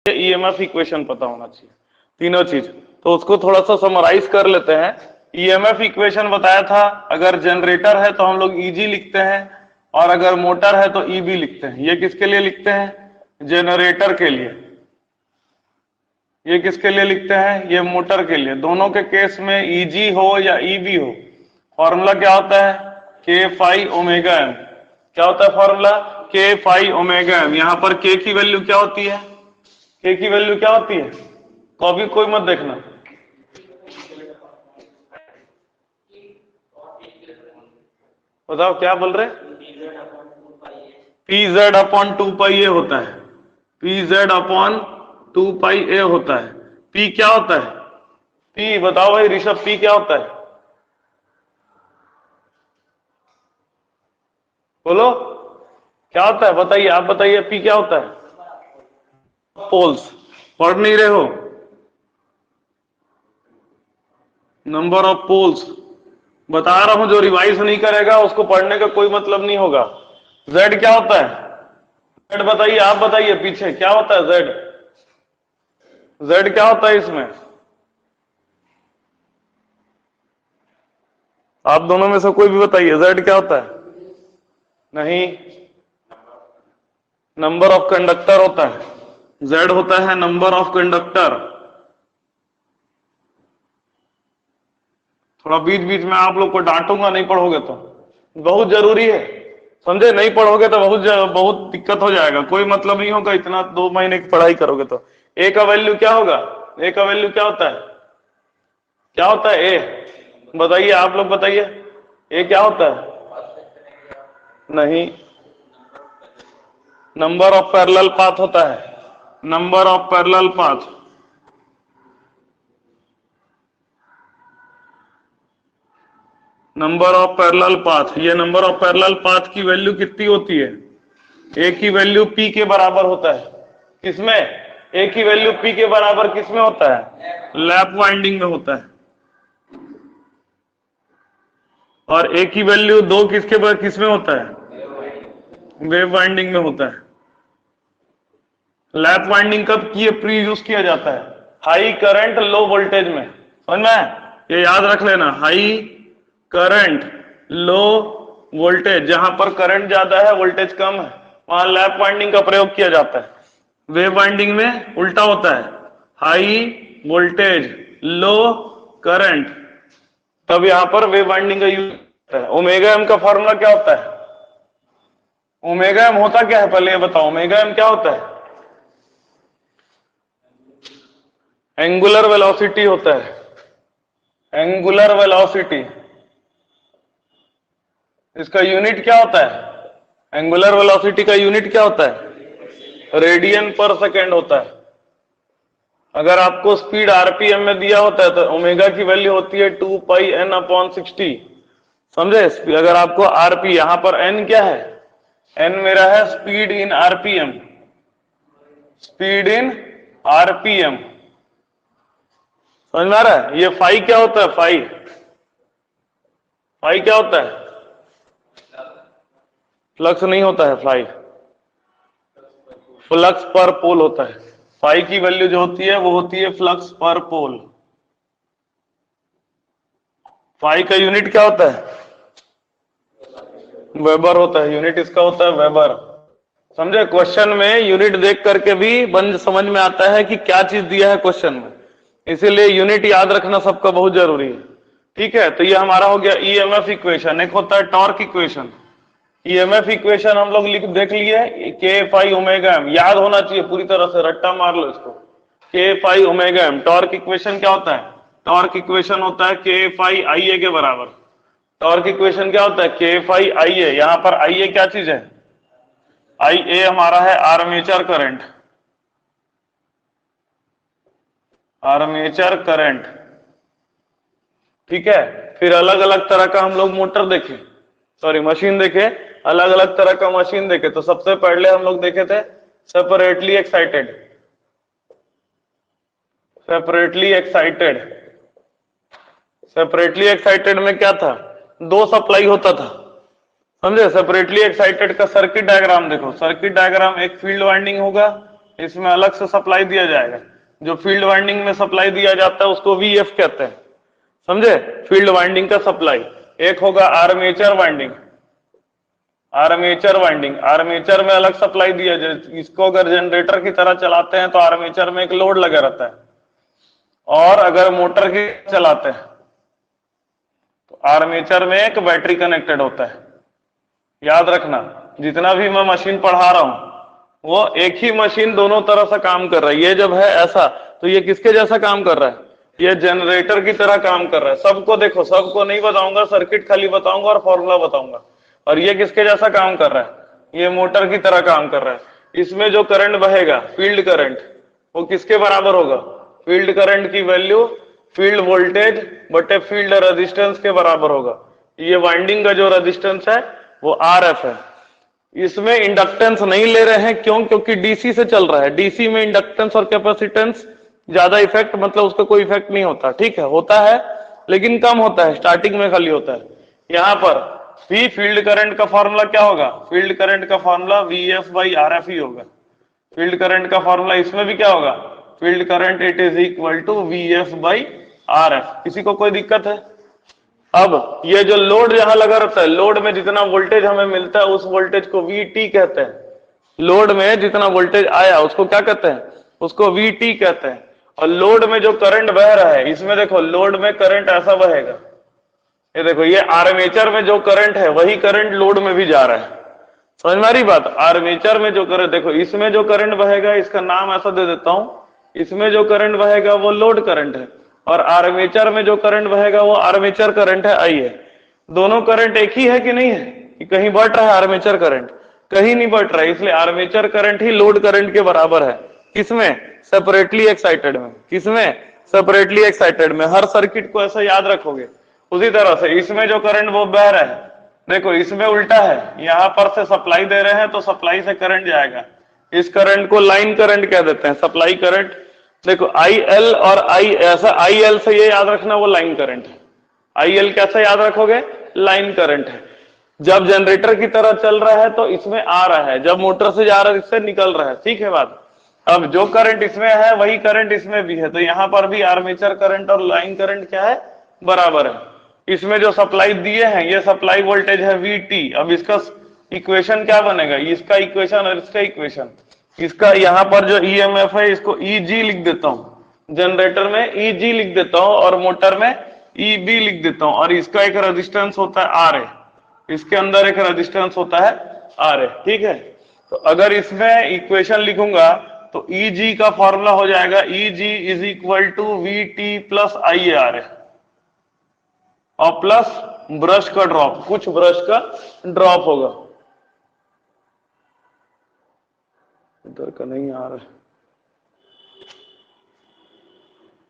EMF equation पता होना चाहिए, तीनों चीज। तो उसको थोड़ा सा समराइज कर लेते हैं। ईएमएफ इक्वेशन बताया था, अगर जनरेटर है तो हम लोग ईजी लिखते हैं, और अगर मोटर है तो ईबी लिखते हैं। ये किसके लिए लिखते हैं? जनरेटर के लिए। ये किसके लिए लिखते हैं? ये मोटर के लिए। दोनों के केस में ईजी हो या ईबी हो, फॉर्मूला क्या होता है? के फाई ओमेगा एम। क्या होता है फॉर्मूला? के फाई ओमेगा एम। यहां पर के की वैल्यू क्या होती है? के की वैल्यू क्या होती है? कॉपी कोई मत देखना। बताओ क्या बोल रहे? पी जेड अपॉन 2 पाई ए होता है। पी जेड अपॉन 2 पाई ए होता है। पी क्या होता है? पी बताओ भाई ऋषभ, पी क्या होता है? बोलो क्या होता है, बताइए, आप बताइए पी क्या होता है? पोल्स। पढ़ नहीं रहे हो? नंबर ऑफ पोल्स बता रहा हूं, जो रिवाइज नहीं करेगा उसको पढ़ने का कोई मतलब नहीं होगा। जेड क्या होता है? जेड बताइए, आप बताइए पीछे क्या होता है जेड? जेड क्या होता है इसमें? आप दोनों में से कोई भी बताइए, जेड क्या होता है? नहीं, नंबर ऑफ कंडक्टर होता है। जेड होता है नंबर ऑफ कंडक्टर। थोड़ा बीच बीच में आप लोग को डांटूंगा, नहीं पढ़ोगे तो। बहुत जरूरी है, समझे? नहीं पढ़ोगे तो बहुत दिक्कत हो जाएगा। कोई मतलब नहीं होगा इतना 2 महीने की पढ़ाई करोगे तो। ए का वैल्यू क्या होगा? ए का वैल्यू क्या होता है? क्या होता है ए? बताइए, आप लोग बताइए, ए क्या होता है? नहीं, नंबर ऑफ पैरेलल पाथ होता है। Number of parallel path. Number of parallel path. ये नंबर ऑफ पैरेलल पाथ की वैल्यू कितनी होती है? ए की वैल्यू पी के बराबर होता है। किसमें? ए की वैल्यू पी के बराबर किसमें होता है? लैप वाइंडिंग में होता है। और ए की वैल्यू 2 किसमें होता है? वेव वाइंडिंग में होता है। लैप वाइंडिंग कब प्री यूज किया जाता है? हाई करंट लो वोल्टेज में। समझ में? ये याद रख लेना, हाई करंट लो वोल्टेज, जहां पर करंट ज्यादा है वोल्टेज कम है, वहां लैप वाइंडिंग का प्रयोग किया जाता है। वेव वाइंडिंग में उल्टा होता है, हाई वोल्टेज लो करंट, तब यहां पर वेव वाइंडिंग का यूज होता है। ओमेगा एम का फॉर्मूला क्या होता है? ओमेगा एम होता क्या है पहले ये बताओ, ओमेगा एम क्या होता है? एंगुलर वेलोसिटी होता है। एंगुलर वेलोसिटी, इसका यूनिट क्या होता है? एंगुलर वेलोसिटी का यूनिट क्या होता है? रेडियन पर सेकेंड होता है। अगर आपको स्पीड आरपीएम में दिया होता है तो ओमेगा की वैल्यू होती है 2 पाई एन अपॉन 60। समझे? अगर आपको आरपी, यहां पर एन क्या है? एन मेरा है speed in RPM. Speed in RPM, समझ में आ रहा है? ये फाई क्या होता है? फाई, फाई क्या होता है? फ्लक्स नहीं होता है फाई, फ्लक्स पर पोल होता है। फाई की वैल्यू जो होती है वो होती है फ्लक्स पर पोल। फाई का यूनिट क्या होता है? वेबर होता है। यूनिट इसका होता है वेबर। समझे? क्वेश्चन में यूनिट देख करके भी बंद समझ में आता है कि क्या चीज दिया है क्वेश्चन में, इसीलिए यूनिट याद रखना सबका बहुत जरूरी है। ठीक है, तो ये हमारा हो गया ईएमएफ इक्वेशन। एक होता है टॉर्क इक्वेशन। ईएमएफ इक्वेशन हम लोग देख लिए, के फाई ओमेगा एम, याद होना चाहिए पूरी तरह से, रट्टा मार लो इसको। K phi omega M. Torque equation क्या होता है? टॉर्क इक्वेशन होता है के फाई आई ए के बराबर। टॉर्क इक्वेशन क्या होता है? के फाई आई ए। यहां पर आई ए क्या चीज है? आई ए हमारा है आर्मेचर करंट। आर्मेचर करंट, ठीक है। फिर अलग अलग तरह का हम लोग मोटर देखे, सॉरी मशीन देखे, अलग अलग तरह का मशीन देखे। तो सबसे पहले हम लोग देखे थे separately excited. Separately excited, separately excited में क्या था? 2 सप्लाई होता था। समझे? सेपरेटली एक्साइटेड का सर्किट डायग्राम देखो। सर्किट डायग्राम, एक फील्ड वाइंडिंग होगा इसमें अलग से सप्लाई दिया जाएगा। जो फील्ड वाइंडिंग में सप्लाई दिया जाता है उसको VF कहते हैं, समझे, फील्ड वाइंडिंग का सप्लाई। एक होगा armature winding, armature winding, armature में अलग सप्लाई दिया जाए। इसको अगर जनरेटर की तरह चलाते हैं तो आर्मेचर में एक लोड लगा रहता है, और अगर मोटर की चलाते हैं तो आर्मेचर में एक बैटरी कनेक्टेड होता है। याद रखना, जितना भी मैं मशीन पढ़ा रहा हूं वो एक ही मशीन दोनों तरह से काम कर रहा है। ये जब है ऐसा तो ये किसके जैसा काम कर रहा है, ये जनरेटर की तरह काम कर रहा है। सबको देखो, सबको नहीं बताऊंगा, सर्किट खाली बताऊंगा और फॉर्मूला बताऊंगा। और ये किसके जैसा काम कर रहा है, ये मोटर की तरह काम कर रहा है। इसमें जो करंट बहेगा, फील्ड करंट, वो किसके बराबर होगा, फील्ड करंट की वैल्यू फील्ड वोल्टेज बटे फील्ड रेजिस्टेंस के बराबर होगा। ये वाइंडिंग का जो रेजिस्टेंस है वो RF है। इसमें इंडक्टेंस नहीं ले रहे हैं, क्यों, क्योंकि DC से चल रहा है। DC में इंडक्टेंस और कैपेसिटेंस ज्यादा इफेक्ट, मतलब उसका कोई इफेक्ट नहीं होता, ठीक है, होता है लेकिन कम होता है, स्टार्टिंग में खाली होता है। यहां पर भी फील्ड करंट का फॉर्मूला क्या होगा, फील्ड करंट का फॉर्मूला VF/RF ही होगा। फील्ड करंट का फॉर्मूला इसमें भी क्या होगा, field current it is equal to VF/RF। किसी को कोई दिक्कत है? अब ये जो लोड यहां लगा रहता है, लोड में जितना वोल्टेज हमें मिलता है उस वोल्टेज को VT कहते हैं। लोड में जितना वोल्टेज आया उसको क्या कहते हैं, उसको VT कहते हैं। और लोड में जो करंट बह रहा है, इसमें देखो लोड में करंट ऐसा बहेगा, ये देखो, ये आर्मेचर में जो करंट है वही करंट लोड में भी जा रहा है। समझ में आ रही बात? आर्मेचर में जो करंट, देखो इसमें जो करंट बहेगा, इसका नाम ऐसा दे देता हूं, इसमें जो करंट बहेगा वो लोड करंट है, और आर्मेचर में जो करंट बहेगा वो आर्मेचर करंट है, आई है। दोनों करंट एक ही है कि नहीं है, कि कहीं बढ़ रहा है आर्मेचर करंट, कहीं नहीं बढ़ रहा है, इसलिए आर्मेचर करंट ही लोड करंट के बराबर है। किसमें? सेपरेटली एक्साइटेड में। किसमें? सेपरेटली एक्साइटेड में। हर सर्किट को ऐसा याद रखोगे। उसी तरह से इसमें जो करंट वो बह रहा है, देखो इसमें उल्टा है, यहां पर से सप्लाई दे रहे हैं तो सप्लाई से करंट जाएगा, इस करंट को लाइन करंट कह देते हैं, सप्लाई करंट। देखो IL और I, ऐसा IL से ये याद रखना वो लाइन करंट है। IL कैसे याद रखोगे, लाइन करंट है। जब जनरेटर की तरह चल रहा है तो इसमें आ रहा है, जब मोटर से जा रहा है इससे निकल रहा है, ठीक है बात। अब जो करंट इसमें है वही करंट इसमें भी है, तो यहां पर भी आर्मेचर करंट और लाइन करंट क्या है, बराबर है। इसमें जो सप्लाई दिए हैं ये सप्लाई वोल्टेज है VT। अब इसका इक्वेशन क्या बनेगा, इसका इक्वेशन और इसका इक्वेशन, इसका यहां पर जो EMF है इसको EG लिख देता हूं, जनरेटर में EG लिख देता हूं और मोटर में EB लिख देता हूं, और इसका एक रेजिस्टेंस होता है RA, इसके अंदर एक रेजिस्टेंस होता है RA, ठीक है। तो अगर इसमें इक्वेशन लिखूंगा तो EG का फॉर्मूला हो जाएगा EG is equal to VT plus IARA, और प्लस ब्रश का ड्रॉप, कुछ ब्रश का ड्रॉप होगा, इधर का नहीं आ रहा है,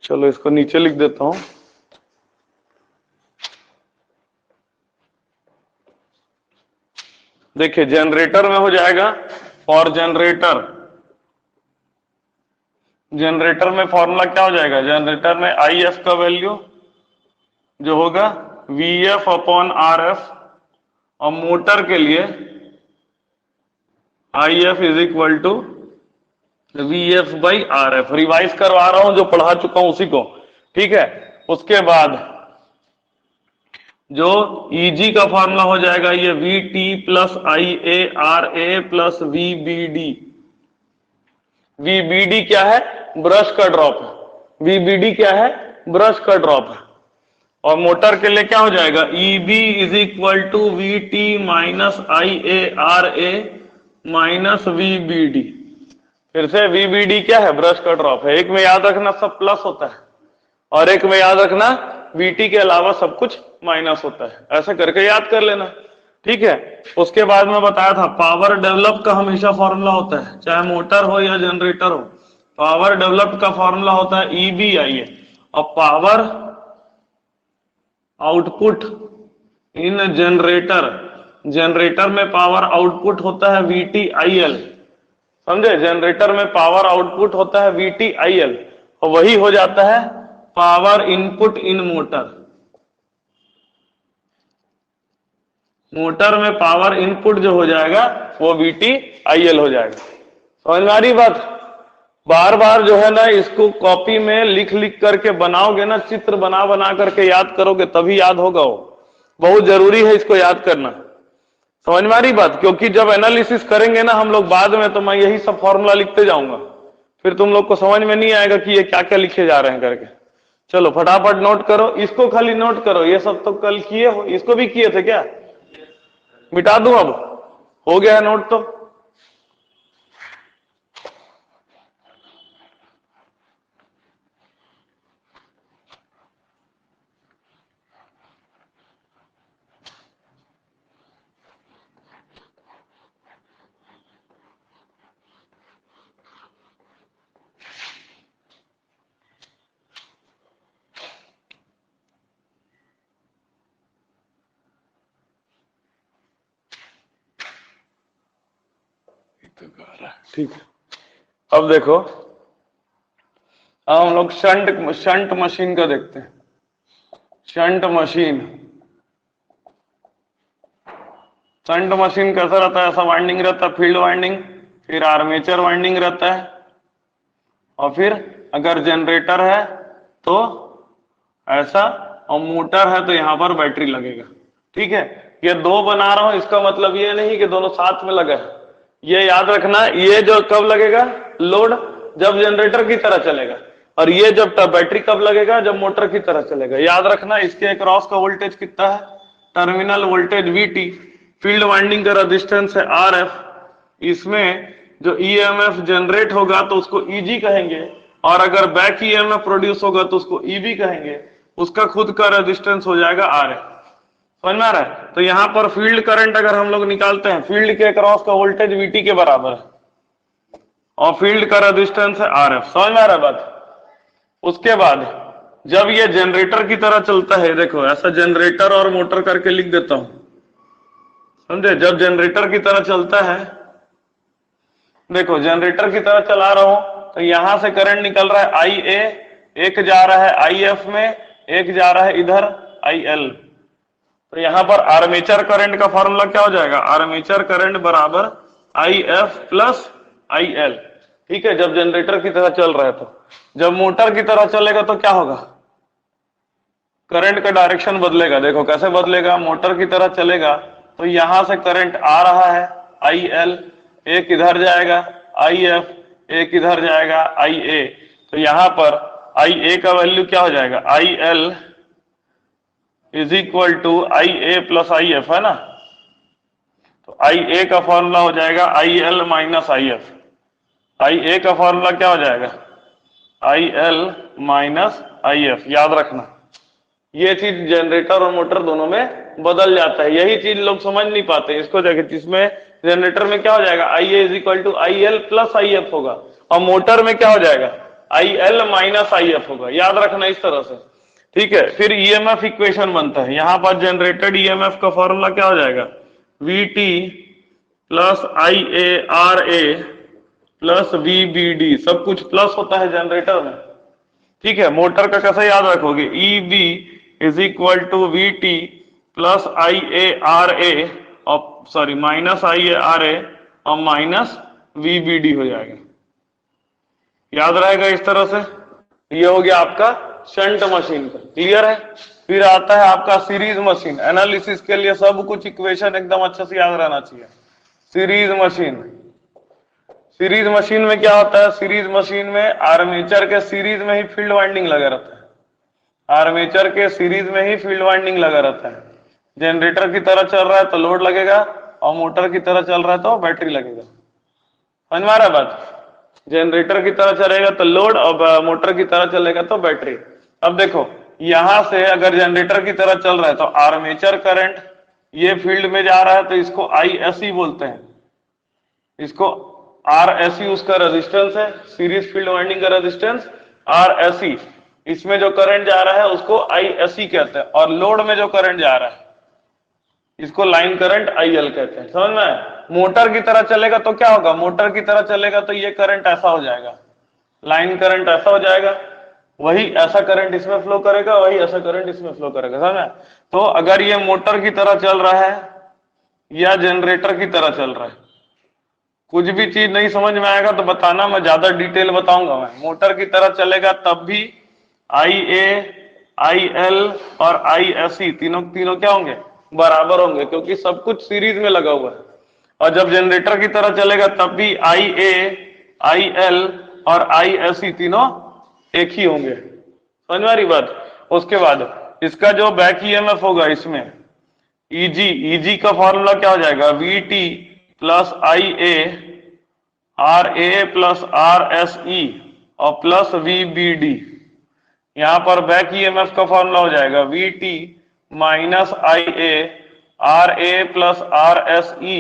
चलो इसको नीचे लिख देता हूं। देखिए जनरेटर में हो जाएगा, फॉर जनरेटर, जनरेटर में फॉर्मूला क्या हो जाएगा, जनरेटर में IF का वैल्यू जो होगा VF/RF, और मोटर के लिए IF is equal to VF/RF। Revise करवा रहा हूं, जो पढ़ा चुका हूं उसी को, ठीक है। उसके बाद जो EG का फॉर्मूला हो जाएगा ये VT plus IARA plus VBD। VBD क्या है, ब्रश का ड्रॉप है, VBD क्या है, ब्रश का ड्रॉप है। और मोटर के लिए क्या हो जाएगा, EB is equal to VT minus IARA minus VBD। फिर से VBD क्या है, ब्रश का ड्रॉप है। एक में याद रखना सब प्लस होता है, और एक में याद रखना VT के अलावा सब कुछ माइनस होता है। ऐसा करके याद कर लेना, ठीक है। उसके बाद में बताया था पावर डेवलप का हमेशा फॉर्मूला होता है, चाहे मोटर हो या जनरेटर हो, पावर डेवलप का फॉर्मूला होता है EBIA, और पावर आउटपुट इन जनरेटर, जनरेटर में पावर आउटपुट होता है VTIL, समझे, जनरेटर में पावर आउटपुट होता है VTIL, और वही हो जाता है पावर इनपुट इन मोटर। मोटर में पावर इनपुट जो हो जाएगा वो VTIL हो जाएगा। समझ में आ रही बात? बार बार जो है ना इसको कॉपी में लिख लिख करके बनाओगे ना, चित्र बना बना करके याद करोगे तभी याद होगा। वो बहुत जरूरी है इसको याद करना। समझ में आ रही बात? क्योंकि जब एनालिसिस करेंगे ना हम लोग बाद में, तो मैं यही सब फॉर्मूला लिखते जाऊंगा, फिर तुम लोग को समझ में नहीं आएगा कि ये क्या क्या लिखे जा रहे हैं करके। चलो फटाफट नोट करो, इसको खाली नोट करो। ये सब तो कल किए हो, इसको भी किए थे क्या? मिटा दूं अब? हो गया है नोट तो। ठीक है, अब देखो, अब हम लोग शंट मशीन का देखते हैं। शंट मशीन कैसा रहता है? ऐसा वाइंडिंग रहता है, फील्ड वाइंडिंग, फिर आर्मेचर वाइंडिंग रहता है, और फिर अगर जनरेटर है तो ऐसा, और मोटर है तो यहां पर बैटरी लगेगा। ठीक है, ये दो बना रहा हूं, इसका मतलब ये नहीं कि दोनों साथ में लगा है। ये याद रखना, ये जो कब लगेगा लोड, जब जनरेटर की तरह चलेगा, और ये जब बैटरी कब लगेगा, जब मोटर की तरह चलेगा। याद रखना, इसके अक्रॉस का वोल्टेज कितना है? Terminal voltage VT, field winding का रेजिस्टेंस है RF, इसमें जो EMF जनरेट होगा तो उसको EG कहेंगे, और अगर बैक EMF प्रोड्यूस होगा तो उसको EB कहेंगे। उसका खुद का रेजिस्टेंस हो जाएगा RF। समझ में आ रहा है? तो यहां पर फील्ड करंट अगर हम लोग निकालते हैं, फील्ड के अक्रॉस का वोल्टेज VT के बराबर है, और फील्ड का रेजिस्टेंस है RF। समझ में आ रहा है बात? उसके बाद जब ये जनरेटर की तरह चलता है, देखो ऐसा जनरेटर और मोटर करके लिख देता हूं, समझे? जब जनरेटर की तरह चलता है, देखो जनरेटर की तरह चला रहा हूं तो यहां से करंट निकल रहा है IA, एक जा रहा है IF में, एक जा रहा है इधर IL। तो यहां पर आर्मेचर करंट का फॉर्मूला क्या हो जाएगा? आर्मेचर करंट बराबर IF प्लस IL। ठीक है, जब जनरेटर की तरह चल रहा है। तो जब मोटर की तरह चलेगा तो क्या होगा? करंट का डायरेक्शन बदलेगा। देखो कैसे बदलेगा? मोटर की तरह चलेगा तो यहां से करंट आ रहा है IL, एक इधर जाएगा IF, एक इधर जाएगा IA। तो यहां पर IA का वैल्यू क्या हो जाएगा? IL is equal to IA plus IF, है ना? तो IA का फॉर्मूला हो जाएगा IL माइनस IF। IA का फॉर्मूला क्या हो जाएगा? IL minus IF। याद रखना, ये चीज जनरेटर और मोटर दोनों में बदल जाता है। यही चीज लोग समझ नहीं पाते इसको। देखिए, जिसमें जनरेटर में क्या हो जाएगा? IA is equal to IL plus IF होगा, और मोटर में क्या हो जाएगा? IL माइनस IF होगा। याद रखना इस तरह से। ठीक है, फिर EMF इक्वेशन बनता है। यहां पर जनरेटेड EMF का फॉर्मूला क्या हो जाएगा? VT plus IARA plus VBD। सब कुछ प्लस होता है जनरेटर में। ठीक है, मोटर का कैसे याद रखोगे? EB is equal to VT plus IARA, और सॉरी माइनस IARA और माइनस VBD हो जाएगा। याद रहेगा इस तरह से। ये हो गया आपका शंट मशीन का। क्लियर है? फिर आता है आपका सीरीज मशीन। एनालिसिस के लिए सब कुछ इक्वेशन एकदम अच्छे से याद रहना चाहिए। सीरीज मशीन, सीरीज मशीन में क्या होता है? सीरीज मशीन में आर्मेचर के सीरीज में ही फील्ड वाइंडिंग लगा रहता है। आर्मेचर के सीरीज में ही फील्ड वाइंडिंग लगा रहता है। जनरेटर की तरह चल रहा है तो लोड लगेगा, और मोटर की तरह चल रहा है तो बैटरी लगेगा। समझ में आ रहा है बात? जनरेटर की तरह चलेगा तो लोड, और मोटर की तरह चलेगा तो बैटरी। अब देखो, यहां से अगर जनरेटर की तरह चल रहा है तो आर्मेचर करंट ये फील्ड में जा रहा है तो इसको ISE बोलते हैं। इसको RSE उसका रेजिस्टेंस है, सीरीज फील्ड वाइंडिंग का रेजिस्टेंस RSE। इसमें जो करंट जा रहा है उसको ISE कहते हैं, और लोड में जो करंट जा रहा है इसको लाइन करंट IL कहते हैं। समझ में? मोटर की तरह चलेगा तो क्या होगा? मोटर की तरह चलेगा तो ये करंट ऐसा हो जाएगा, लाइन करंट ऐसा हो जाएगा, वही ऐसा करंट इसमें फ्लो करेगा, वही ऐसा करंट इसमें फ्लो करेगा। समझ में? तो अगर ये मोटर की तरह चल रहा है या जनरेटर की तरह चल रहा है, कुछ भी चीज नहीं समझ में आएगा तो बताना, मैं ज्यादा डिटेल बताऊंगा। मैं मोटर की तरह चलेगा तब भी IA, IL और ISE तीनों क्या होंगे, बराबर होंगे, क्योंकि सब कुछ सीरीज में लगा हुआ है। और जब जनरेटर की तरह चलेगा तब भी IA, IL और ISE तीनों एक ही होंगे। समझ में आ रही बात। उसके बाद इसका जो बैक EMF होगा इसमें EG का फॉर्मूला क्या हो जाएगा, VT plus IA RA plus RSE और प्लस VBD। यहां पर बैक EMF का फॉर्मूला हो जाएगा VT minus IA RA plus RSE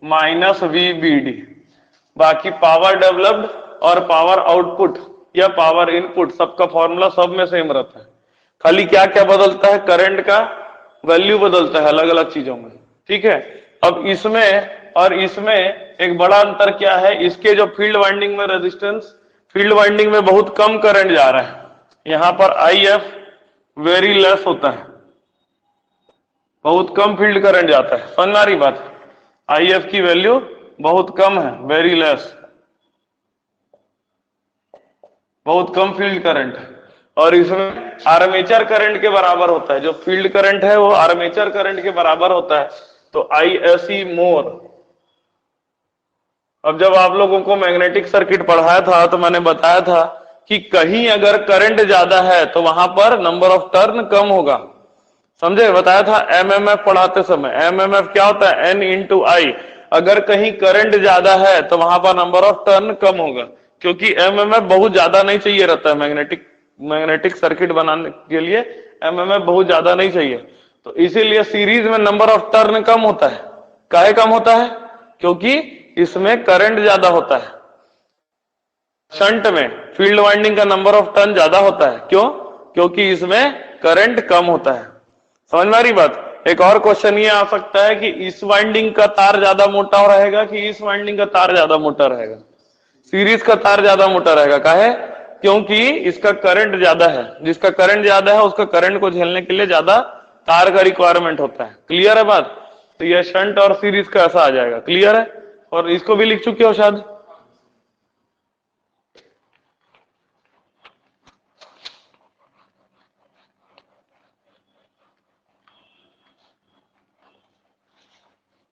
minus VBD। बाकी पावर डेवलप्ड और पावर आउटपुट या पावर इनपुट सबका फॉर्मूला सब में सेम रहता है, खाली क्या क्या बदलता है, करंट का वैल्यू बदलता है अलग अलग चीजों में। ठीक है। अब इसमें और इसमें एक बड़ा अंतर क्या है, इसके जो फील्ड वाइंडिंग में रेजिस्टेंस, फील्ड वाइंडिंग में बहुत कम करंट जा रहा है, यहां पर IF वेरी लेस होता है, बहुत कम फील्ड करंट जाता है। समझ में आ रही बात। IF की वैल्यू बहुत कम है, वेरी लेस, बहुत कम फील्ड करंट है। और इसमें आर्मेचर करंट के बराबर होता है, जो फील्ड करंट है वो आर्मेचर करंट के बराबर होता है, तो ISE मोर। अब जब आप लोगों को मैग्नेटिक सर्किट पढ़ाया था तो मैंने बताया था कि कहीं अगर करंट ज्यादा है तो वहां पर नंबर ऑफ टर्न कम होगा। समझे, बताया था MMF पढ़ाते समय। MMF क्या होता है, N इंटू I। अगर कहीं करंट ज्यादा है तो वहां पर नंबर ऑफ टर्न कम होगा, क्योंकि MMF बहुत ज्यादा नहीं चाहिए रहता है मैग्नेटिक सर्किट बनाने के लिए। MMF बहुत ज्यादा नहीं चाहिए, तो इसीलिए सीरीज में नंबर ऑफ टर्न कम होता है। काहे कम होता है, क्योंकि इसमें करंट ज्यादा होता है। शंट में फील्ड वाइंडिंग का नंबर ऑफ टर्न ज्यादा होता है, क्यों, क्योंकि इसमें करंट कम होता है। समझ में आ रही बात। एक और क्वेश्चन ये आ सकता है कि इस वाइंडिंग का तार ज्यादा मोटा रहेगा कि इस वाइंडिंग का तार ज्यादा मोटा रहेगा। सीरीज का तार ज्यादा मोटा रहेगा, काहे, क्योंकि इसका करंट ज्यादा है। जिसका करंट ज्यादा है उसका करंट को झेलने के लिए ज्यादा तार का रिक्वायरमेंट होता है। क्लियर है बात। तो यह शंट और सीरीज का ऐसा आ जाएगा। क्लियर है। और इसको भी लिख चुके हो शायद।